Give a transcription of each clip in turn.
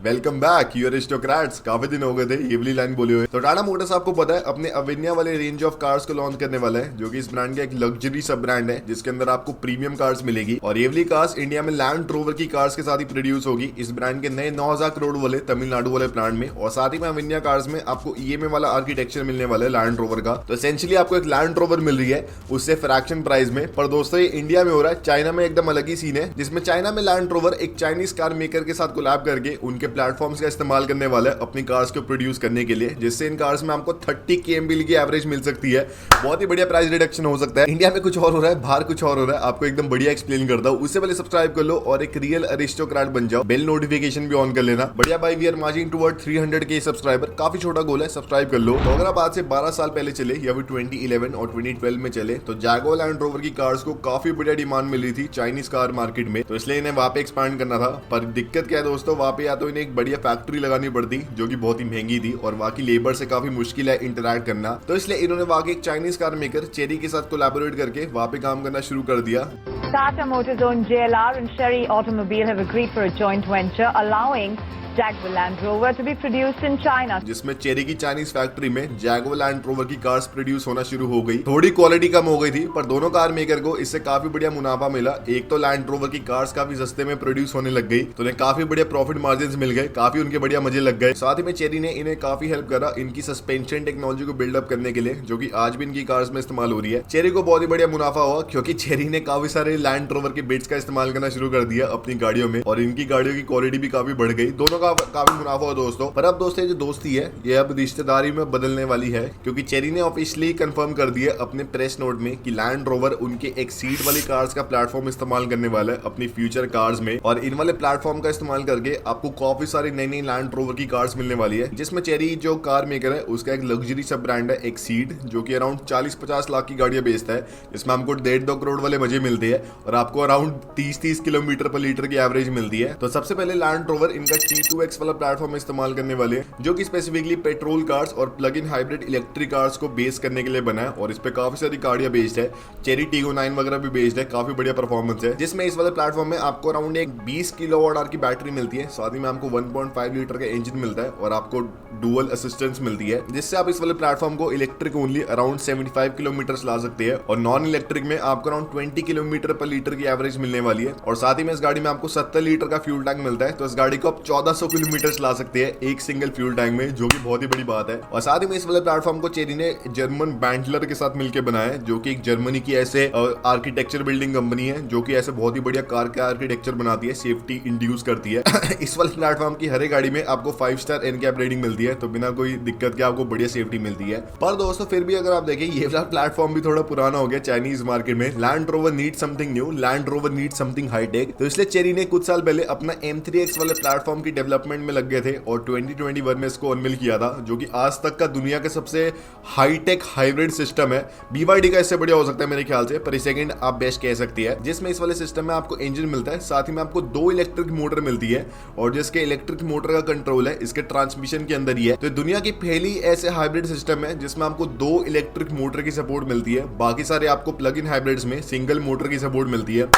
Welcome back your aristocrats. काफी दिन हो गए थे ये वाली लाइन बोले हुए। तो टाटा मोटर्स आपको पता है अपने अवेन्या वाले रेंज ऑफ कार्स को लॉन्च करने वाला है, जो कि इस ब्रांड का एक लग्जरी सब ब्रांड है जिसके अंदर आपको प्रीमियम कार्स मिलेगी। और ये वाली कार्स इंडिया में लैंड रोवर की कार्स के साथ ही प्रोड्यूस होगी इस ब्रांड के नए 9,000 करोड़ वाले तमिलनाडु वाले प्लांट में। और साथ ही में अवेन्या कार्स में आपको ईएमए वाला आर्किटेक्चर मिलने वाला है लैंड रोवर का। तो एसेंशियली आपको एक लैंड रोवर मिल रही है उससे फ्रैक्शन प्राइस में। पर दोस्तों ये इंडिया में हो रहा है, चाइना में एकदम अलग ही सीन है, जिसमें चाइना में लैंड रोवर एक चाइनीज कार मेकर के साथ कोलैब करके उनके प्लेटफॉर्म्स का इस्तेमाल करने वाला है अपनी कार्स को प्रोड्यूस करने के लिए, जिससे इन कार्स में आपको 30 kmb की एवरेज मिल सकती है। बहुत ही बढ़िया प्राइस रिडक्शन हो सकता है। इंडिया में कुछ और हो रहा है, बाहर कुछ और हो रहा है, आपको एकदम बढ़िया एक्सप्लेन करता हूं। उससे पहले सब्सक्राइब कर लो और एक रियल अरिस्टोक्रेट बन जाओ। बेल नोटिफिकेशन भी ऑन कर लेना। बढ़िया भाई, we are marching toward 300k subscriber. काफी छोटा गोल है, सब्सक्राइब कर लो। तो अगर आप आज से 12 साल पहले चले या फिर 2011 और 2012 में चले तो जैगुआर लैंड रोवर की कार्स को काफी बढ़िया डिमांड मिल रही थी चाइनीज कार मार्केट में। तो इसलिए इन्हें वहां पे एक्सपांड करना था। पर दिक्कत क्या है दोस्तों, वहां पे या तो इन्हें एक बढ़िया फैक्ट्री लगानी पड़ती जो कि बहुत ही महंगी थी और वहाँ की लेबर से काफी मुश्किल है इंटरैक्ट करना। तो इसलिए इन्होंने वहाँ के एक चाइनीज कार मेकर चेरी के साथ कोलैबोरेट करके वहाँ पे काम करना शुरू कर दिया। Tata Motors owned JLR and Sherry Automobile have agreed for a joint venture allowing Jaguar Land Rover to be produced in China. जिसमें चेरी की चाइनीज फैक्ट्री में जैगुआर लैंड रोवर की कार्स प्रोड्यूस होना शुरू हो गई। थोड़ी क्वालिटी कम हो गई थी पर दोनों कार मेकर को इससे काफी बढ़िया मुनाफा मिला। एक तो लैंड रोवर की कार्स काफी सस्ते में प्रोड्यूस होने लग गई तो उन्हें काफी बढ़िया प्रॉफिट मार्जिन मिल गए, काफी उनके बढ़िया मजे लग गए। साथ ही में चेरी ने इन्हें काफी हेल्प करा इनकी सस्पेंशन टेक्नोलॉजी को बिल्डअप करने के लिए, जो कि आज भी इनकी कार्स में इस्तेमाल हो रही है। चेरी को बहुत ही बढ़िया मुनाफा हुआ क्योंकि चेरी ने काफी सारे लैंड रोवर के बिट्स का इस्तेमाल करना शुरू कर दिया अपनी गाड़ियों में और इनकी गाड़ियों की क्वालिटी भी काफी बढ़ गई। दोनों का काफी मुनाफा हुआ दोस्तों। पर अब दोस्तों जो दोस्ती है ये अब रिश्तेदारी में बदलने वाली है, क्योंकि चेरी ने ऑफिशियली कंफर्म कर दिया अपने प्रेस नोट में कि लैंड रोवर उनके एक सीट वाली कार्स का प्लेटफॉर्म इस्तेमाल करने वाला है अपनी फ्यूचर कार्स में। और इन वाले प्लेटफॉर्म का इस्तेमाल करके आपको काफी सारी नई नई लैंड रोवर की कार्स मिलने वाली है, जिसमें चेरी जो कार मेकर है उसका एक लग्जरी सब ब्रांड है एक सीट, जो कि अराउंड 40-50 लाख की गाड़ियां बेचता है, जिसमें हमको 1.5-2 करोड़ वाले मजे मिलते हैं और आपको अराउंड 30-30 किलोमीटर पर लीटर की एवरेज मिलती है। तो सबसे पहले लैंड रोवर इनका T2X वाला प्लेटफॉर्म इस्तेमाल करने वाले हैं, जो कि स्पेसिफिकली पेट्रोल कार्स और plug in hybrid electric cars को बेस करने के लिए बना है। और इस पे काफी सारी गाड़ियां बेस्ड है, चेरी टीगो 9 वगैरह भी बेस्ड है, काफी बढ़िया परफॉर्मेंस है। जिसमें इस वाले प्लेटफॉर्म में आपको अराउंड एक 20 किलोवाट आवर की बैटरी मिलती है, साथ ही में आपको 1.5 लीटर का इंजन मिलता है और आपको डुअल असिस्टेंस मिलती है, जिससे आप इस वाले प्लेटफॉर्म को इलेक्ट्रिक ओनली अराउंड 75 किलोमीटर ला सकते हैं और नॉन इलेक्ट्रिक में आपको अराउंड 20 किलोमीटर पर लीटर की एवरेज मिलने वाली है। और साथ ही में इस गाड़ी में आपको 70 लीटर का फ्यूल टैंक मिलता है, तो इस गाड़ी को आप 1400 किलोमीटर ला सकते हैं एक सिंगल फ्यूल टैंक में, जो कि बहुत ही बड़ी बात है। और साथ ही में इस वाले प्लेटफॉर्म को चेरी ने जर्मन बैंडलर के साथ मिलकर बनाया है, जो कि एक जर्मनी की ऐसे आर्किटेक्चर बिल्डिंग कंपनी है जो कि ऐसे बहुत ही बढ़िया कार का आर्किटेक्चर बनाती है, सेफ्टी इंड्यूस करती है। इस वाले प्लेटफॉर्म की हर एक गाड़ी में आपको 5 स्टार एनकैप रेटिंग मिलती है, तो बिना कोई दिक्कत के आपको बढ़िया सेफ्टी मिलती है। पर दोस्तों फिर भी अगर आप देखें ये वाला प्लेटफॉर्म भी थोड़ा पुराना हो गया चाइनीज मार्केट में। Land Rover need something new, Land Rover need something hitech. तो इसलिए चेरी ने कुछ साल पहले अपना M3X वाले प्लेटफॉर्म की डेवलपमेंट में लग गए थे और 2021 में इसको अनवील किया था, जो कि आज तक का दुनिया का सबसे हाईटेक हाइब्रिड सिस्टम है। BYD का इससे बढ़िया हो सकता है मेरे ख्याल से, पर सेकंड आप बेस्ट कह सकती है। जिसमें इस वाले सिस्टम में आपको इंजन मिलता है, साथ ही में आपको 2 इलेक्ट्रिक मोटर मिलती है और जिसके इलेक्ट्रिक मोटर का कंट्रोल है इसके ट्रांसमिशन के अंदर ही है। तो दुनिया की पहली ऐसे हाइब्रिड सिस्टम है जिसमें आपको 2 इलेक्ट्रिक मोटर की सपोर्ट मिलती है, बाकी सारे आपको प्लग इन हाइब्रिड्स में सिंगल मोटर की सपोर्ट मिलती है।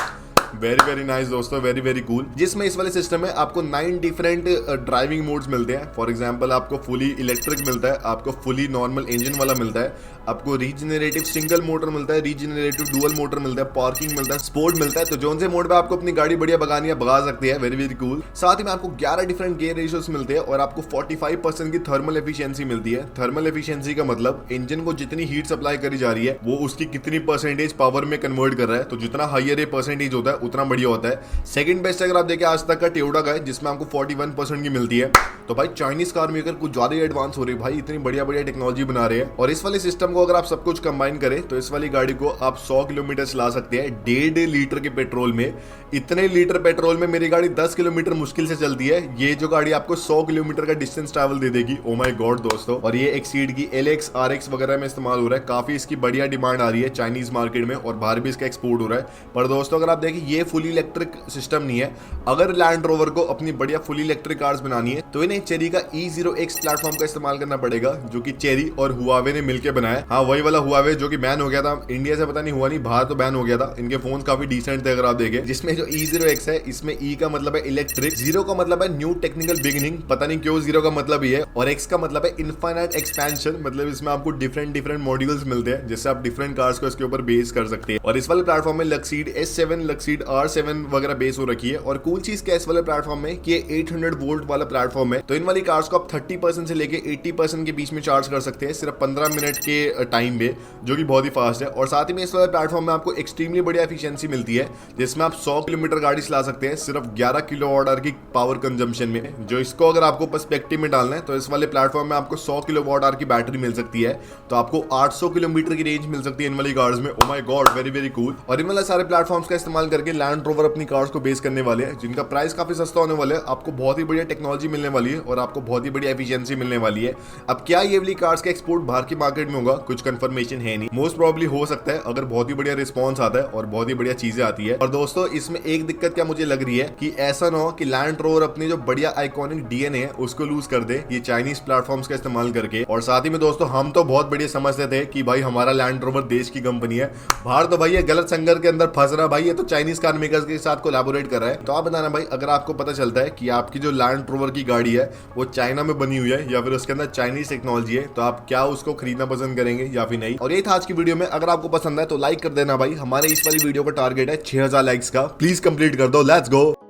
वेरी वेरी नाइस दोस्तों, वेरी वेरी कूल। जिसमें इस वाले सिस्टम में आपको 9 डिफरेंट ड्राइविंग मोड्स मिलते हैं। फॉर एग्जांपल आपको फुली इलेक्ट्रिक मिलता है, आपको फुली नॉर्मल इंजन वाला मिलता है, आपको रीजनरेटिव सिंगल मोटर मिलता है, रीजनरेटिव डुअल मोटर मिलता है, पार्किंग मिलता है, स्पोर्ट मिलता है। तो जोन से मोड पे आपको अपनी गाड़ी बढ़िया भगानी है, भगा सकती है। Very very cool. साथ ही में आपको 11 डिफरेंट गियर रेशियोस मिलते हैं और आपको 45% की थर्मल एफिशिएंसी मिलती है। थर्मल एफिशिएंसी का मतलब इंजन को जितनी हीट सप्लाई करी जा रही है वो उसकी कितनी परसेंटेज पावर में कन्वर्ट कर रहा है। तो जितना हाइयर ये परसेंटेज होता है उतना बढ़िया होता है। सेकंड बेस्ट अगर आप देखें आज तक का टोयोटा का है, जिसमें आपको 41% की मिलती है। तो भाई चाइनीज कार मेकर कुछ ज्यादा ही एडवांस हो रही है भाई, इतनी बढ़िया बढ़िया टेक्नोलॉजी बना रहे हैं। और इस वाले सिस्टम को अगर आप सब कुछ कंबाइन करें तो इस वाली गाड़ी को आप 100 किलोमीटर ला सकते हैं 1.5 लीटर के पेट्रोल में। इतने लीटर पेट्रोल में मेरी गाड़ी 10 किलोमीटर मुश्किल से चलती है, ये जो गाड़ी आपको 100 किलोमीटर का डिस्टेंस ट्रैवल दे देगी। ओ माय गॉड दोस्तों। और ये एक्सीड की LX RX वगैरह में इस्तेमाल हो रहा है, काफी इसकी बढ़िया डिमांड आ रही है चाइनीज मार्केट में और बाहर भी इसका एक्सपोर्ट हो रहा है। पर दोस्तों अगर आप देखें ये फुली इलेक्ट्रिक सिस्टम नहीं है। अगर लैंड रोवर को अपनी बढ़िया फुली इलेक्ट्रिक कार्स बनानी है तो इन्हें चेरी का E0X प्लेटफॉर्म का इस्तेमाल करना पड़ेगा, जो कि चेरी और हुआवे ने मिलकर बनाया। हाँ, वही वाला हुआवे जो कि बैन हो गया था इंडिया से, पता नहीं हुआ नहीं, बाहर तो बैन हो गया था। इनके फोन काफी डिसेंट थे अगर आप देखें। जिसमें जो E0X है, इसमें E का मतलब है इलेक्ट्रिक, 0 का मतलब है न्यू टेक्निकल बिगिनिंग, पता नहीं क्यों 0 का मतलब ये है, और X का मतलब है इनफाइनाइट एक्सपेंशन, मतलब इसमें आपको डिफरेंट मॉड्यूल्स मिलते हैं जिससे आप डिफरेंट कार्स को इसके ऊपर बेस कर सकते हैं। और इस वाले प्लेटफॉर्म में लक्सीड S7, लक्सीड R7 वगैरह बेस हो रखी है। और कूल चीज क्या इस वाले प्लेटफॉर्म में कि 800 वोल्ट वाला प्लेटफॉर्म है, तो इन वाली कार्स को आप 30% से लेके 80% के बीच में चार्ज कर सकते हैं सिर्फ 15 मिनट के टाइम में, जो कि बहुत ही फास्ट है। और साथ ही में इस वाले प्लेटफॉर्म में आपको एक्सट्रीमली बढ़िया एफिशिएंसी मिलती है, जिसमें आप 100 किलोमीटर गाड़ी चला सकते हैं सिर्फ 11 किलोवाट आवर की पावर कंजम्पशन में। जो इसको अगर आपको पर्सपेक्टिव में डालना है तो इस वाले प्लेटफॉर्म में आपको 100 किलोवाट आवर की बैटरी मिल सकती है, तो आपको 800 किलोमीटर की रेंज मिल सकती है इन वाली कार्स में। Oh my God, very cool. और इन वाले सारे प्लेटफॉर्म्स का इस्तेमाल करके लैंड रोवर अपनी कार्स को बेस करने वाले हैं, जिनका प्राइस काफी सस्ता होने वाला है। आपको बहुत ही बढ़िया टेक्नोलॉजी मिलने वाली है और आपको बहुत ही बढ़िया एफिशिएंसी मिलने वाली है। अब क्या ये वाली कार्स का एक्सपोर्ट बाहर की मार्केट में होगा, कुछ कंफर्मेशन है नहीं। मोस्ट प्रोबेबली हो सकता है अगर बहुत ही बढ़िया रिस्पॉन्स आता है और बहुत ही बढ़िया चीजें आती है। और दोस्तों, इसमें एक दिक्कत क्या मुझे लग रही है कि ऐसा ना हो कि लैंड रोवर अपनी जो बढ़िया आइकॉनिक डीएनए है उसको लूज कर दे ये चाइनीज प्लेटफॉर्म्स का इस्तेमाल करके। और साथ ही में दोस्तों, हम तो बहुत बढ़िया समझते थे कि भाई हमारा लैंड रोवर देश की कंपनी है, बाहर तो भाई ये गलत संगर के अंदर फंस रहा है, भाई ये तो चाइनीज कार मेकर्स के साथ कोलैबोरेट कर रहा है। तो आप बताना भाई, अगर आपको पता चलता है कि आपकी जो लैंड रोवर की गाड़ी है वो चाइना में बनी हुई है या फिर उसके अंदर चाइनीज टेक्नोलॉजी है, तो आप क्या उसको खरीदना पसंद करेंगे या फिर नहीं। और यही था आज की वीडियो में। अगर आपको पसंद है तो लाइक कर देना भाई। हमारे इस वाली वीडियो का टारगेट है 6000 लाइक्स का, प्लीज कंप्लीट कर दो। Let's go.